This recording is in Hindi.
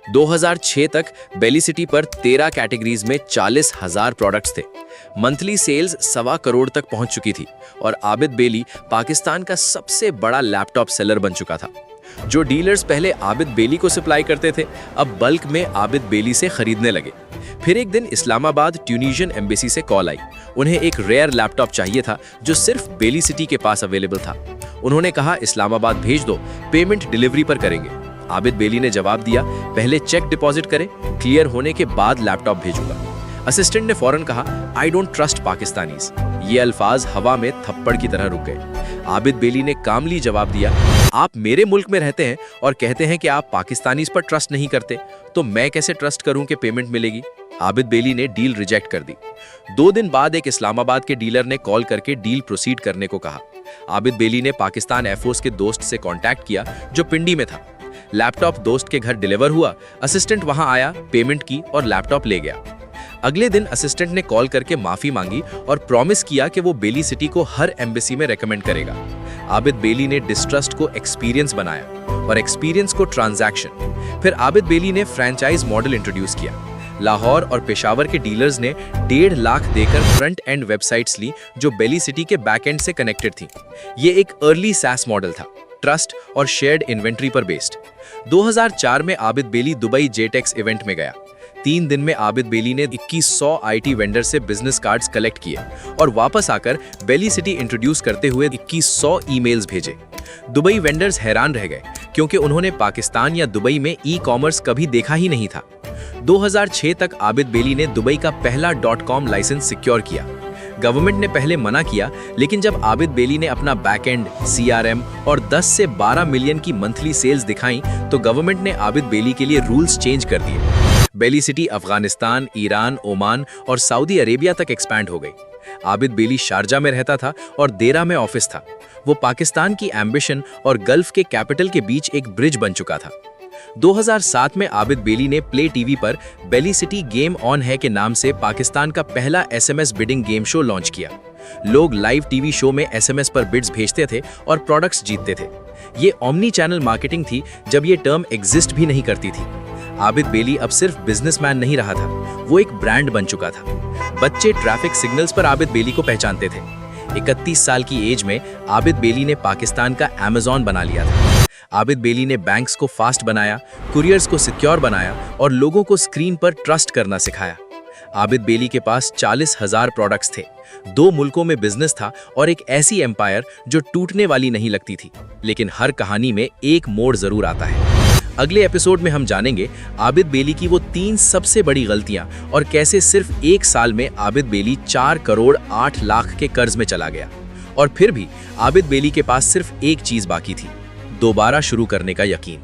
2006 तक बेली सिटी पर 13 कैटेगरीज में 40,000 प्रोडक्ट्स थे। मंथली सेल्स 1.25 करोड़ तक पहुंच चुकी थी और आबिद बेली पाकिस्तान का सबसे बड़ा लैपटॉप सेलर बन चुका था। जो डीलर्स पहले आबिद बेली को सप्लाई करते थे, अब बल्क में आबिद बेली से खरीदने लगे। फिर एक दिन इस्लामाबाद ट्यूनीशियन एम्बेसी से कॉल आई। उन्हें एक रेयर लैपटॉप चाहिए था जो सिर्फ बेली सिटी के पास अवेलेबल था। उन्होंने कहा, इस्लामाबाद भेज दो, पेमेंट डिलीवरी पर करेंगे। आबिद बेली ने जवाब दिया, पहले चेक डिपॉजिट करें, क्लियर होने के बाद लैपटॉप भेजूंगा। असिस्टेंट ने फौरन कहा, आई डोंट ट्रस्ट पाकिस्तानीज। ये अल्फाज हवा में थप्पड़ की तरह रुक गए। आबिद बेली ने कामली जवाब दिया, आप मेरे मुल्क में रहते हैं और कहते हैं कि आप पाकिस्तानीज पर ट्रस्ट नहीं करते, तो मैं कैसे ट्रस्ट करूं कि पेमेंट मिलेगी। आबिद बेली ने डील रिजेक्ट कर दी। 2 दिन बाद एक इस्लामाबाद के डीलर ने कॉल करके डील प्रोसीड करने को कहा। आबिद बेली ने पाकिस्तान एयरफोर्स के दोस्त से कांटेक्ट किया जो पिंडी में था। लैपटॉप दोस्त के घर डिलीवर हुआ। असिस्टेंट वहां आया, पेमेंट की और लैपटॉप ले गया। अगले दिन असिस्टेंट ने कॉल करके माफी मांगी और प्रॉमिस किया कि वो बेली सिटी को हर एम्बेसी में रेकमेंड करेगा। आबिद बेली ने डिस्ट्रस्ट को एक्सपीरियंस बनाया और एक्सपीरियंस को ट्रांजैक्शन। फिर आबिद बेली ने फ्रेंचाइज मॉडल इंट्रोड्यूस किया। लाहौर और पेशावर के डीलर्स ने 1.5 लाख देकर फ्रंट एंड वेबसाइट्स ली जो बेली सिटी के बैक एंड से कनेक्टेड थी। ये एक अर्ली सैस मॉडल था, ट्रस्ट और शेयर्ड इन्वेंट्री पर बेस्ड। 2004 में आबिद बेली दुबई जेटेक्स इवेंट में गया। 3 दिन में आबिद बेली ने 2100 आईटी वेंडर से बिजनेस कार्ड्स कलेक्ट किए और वापस आकर बेली सिटी इंट्रोड्यूस करते हुए 2100 ईमेल्स भेजे। दुबई वेंडर्स हैरान रह गए क्योंकि उन्होंने पाकिस्तान या दुबई में ई कॉमर्स कभी देखा ही नहीं था। 2006 तक आबिद बेली ने दुबई का पहला .com लाइसेंस सिक्योर किया। गवर्नमेंट ने पहले मना किया, लेकिन जब आबिद बेली ने अपना बैकएंड, CRM और 10 से 12 मिलियन की मंथली सेल्स दिखाई तो गवर्नमेंट ने आबिद बेली के लिए रूल्स चेंज कर दिए। बेली सिटी अफगानिस्तान, ईरान, ओमान और सऊदी अरेबिया तक एक्सपैंड हो गई। आबिद बेली शारजा में रहता था और देरा में ऑफिस था। वो पाकिस्तान की एम्बिशन और गल्फ के कैपिटल के बीच एक ब्रिज बन चुका था। 2007 में आबिद बेली ने प्ले टीवी पर बेली सिटी गेम ऑन है के नाम से पाकिस्तान का पहला SMS bidding game show launch किया। लोग लाइव टीवी शो में SMS पर बिड्स भेजते थे और प्रोडक्ट्स जीतते थे। ये ओमनी चैनल मार्केटिंग थी जब ये टर्म एग्जिस्ट भी नहीं करती थी। आबिद बेली अब सिर्फ बिजनेसमैन नहीं रहा था, वो एक ब्रांड बन चुका था। बच्चे ट्रैफिक सिग्नल्स पर आबिद बेली को पहचानते थे। 31 साल की एज में आबिद बेली ने पाकिस्तान का Amazon बना लिया था। आबिद बेली ने बैंक्स को फास्ट बनाया, कुरियर्स को सिक्योर बनाया और लोगों को स्क्रीन पर ट्रस्ट करना सिखाया। आबिद बेली के पास 40,000 प्रोडक्ट्स थे, 2 मुल्कों में बिजनेस था और एक ऐसी एम्पायर जो टूटने वाली नहीं लगती थी। लेकिन हर कहानी में एक मोड़ जरूर आता है। अगले एपिसोड में हम जानेंगे आबिद बेली की वो 3 सबसे बड़ी गलतियां और कैसे सिर्फ 1 साल में आबिद बेली 4 करोड़ 8 लाख के कर्ज में चला गया। और फिर भी आबिद बेली के पास सिर्फ एक चीज बाकी थी, दोबारा शुरू करने का यकीन।